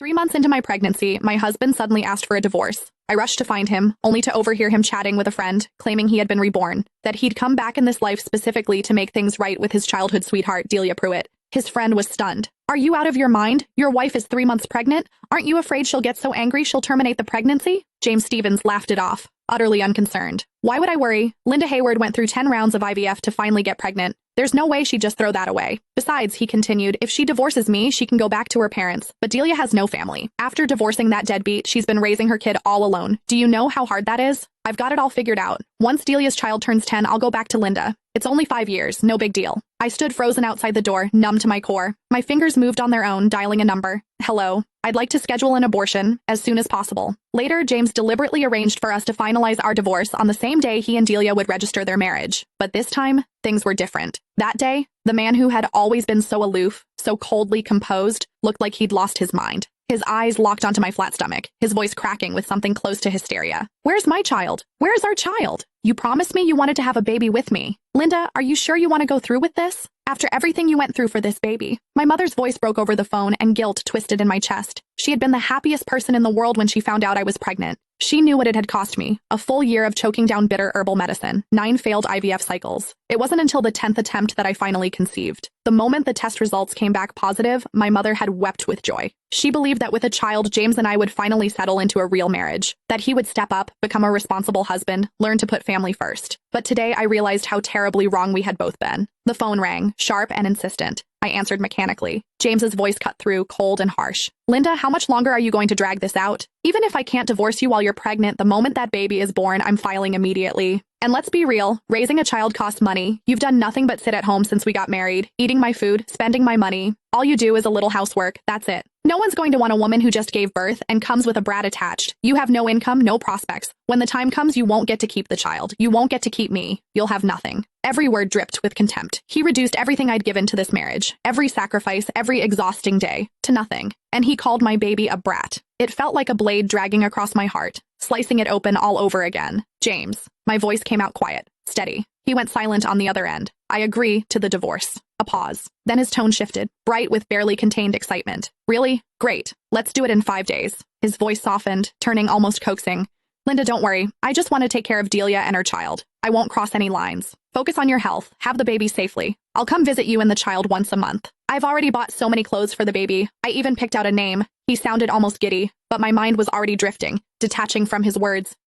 3 months into my pregnancy, my husband suddenly asked for a divorce. I rushed to find him, only to overhear him chatting with a friend, claiming he had been reborn, that he'd come back in this life specifically to make things right with his childhood sweetheart, Delia Pruitt. His friend was stunned. "Are you out of your mind? Your wife is 3 months pregnant? Aren't you afraid she'll get so angry she'll terminate the pregnancy?" James Stevens laughed it off, utterly unconcerned. "Why would I worry? Linda Hayward went through 10 rounds of IVF to finally get pregnant. There's no way she'd just throw that away. Besides," he continued, "if she divorces me, she can go back to her parents. But Delia has no family. After divorcing that deadbeat, she's been raising her kid all alone. Do you know how hard that is? I've got it all figured out. Once Delia's child turns 10, I'll go back to Linda. It's only 5 years, no big deal." I stood frozen outside the door, numb to my core. My fingers moved on their own, dialing a number. "Hello. I'd like to schedule an abortion as soon as possible." Later, James deliberately arranged for us to finalize our divorce on the same day he and Delia would register their marriage. But this time, things were different. That day, the man who had always been so aloof, so coldly composed, looked like he'd lost his mind. His eyes locked onto my flat stomach, his voice cracking with something close to hysteria. "Where's my child? Where's our child? You promised me you wanted to have a baby with me. Linda, are you sure you want to go through with this? After everything you went through for this baby?" My mother's voice broke over the phone and guilt twisted in my chest. She had been the happiest person in the world when she found out I was pregnant. She knew what it had cost me, a full year of choking down bitter herbal medicine, 9 failed IVF cycles. It wasn't until the 10th attempt that I finally conceived. The moment the test results came back positive, my mother had wept with joy. She believed that with a child, James and I would finally settle into a real marriage, that he would step up, become a responsible husband, learn to put family first. But today I realized how terribly wrong we had both been. The phone rang, sharp and insistent. I answered mechanically. James's voice cut through, cold and harsh. "Linda, how much longer are you going to drag this out? Even if I can't divorce you while you're pregnant, the moment that baby is born, I'm filing immediately. And let's be real, raising a child costs money. You've done nothing but sit at home since we got married, eating my food, spending my money. All you do is a little housework, that's it. No one's going to want a woman who just gave birth and comes with a brat attached. You have no income, no prospects. When the time comes, you won't get to keep the child. You won't get to keep me. You'll have nothing." Every word dripped with contempt. He reduced everything I'd given to this marriage, every sacrifice, every exhausting day, to nothing. And he called my baby a brat. It felt like a blade dragging across my heart, slicing it open all over again. "James." My voice came out quiet, steady. He went silent on the other end. "I agree to the divorce." A pause. Then his tone shifted, bright with barely contained excitement. "Really? Great. Let's do it in 5 days." His voice softened, turning almost coaxing. "Linda, don't worry. I just want to take care of Delia and her child. I won't cross any lines. Focus on your health. Have the baby safely. I'll come visit you and the child once a month. I've already bought so many clothes for the baby. I even picked out a name." He sounded almost giddy, but my mind was already drifting, detaching from his words.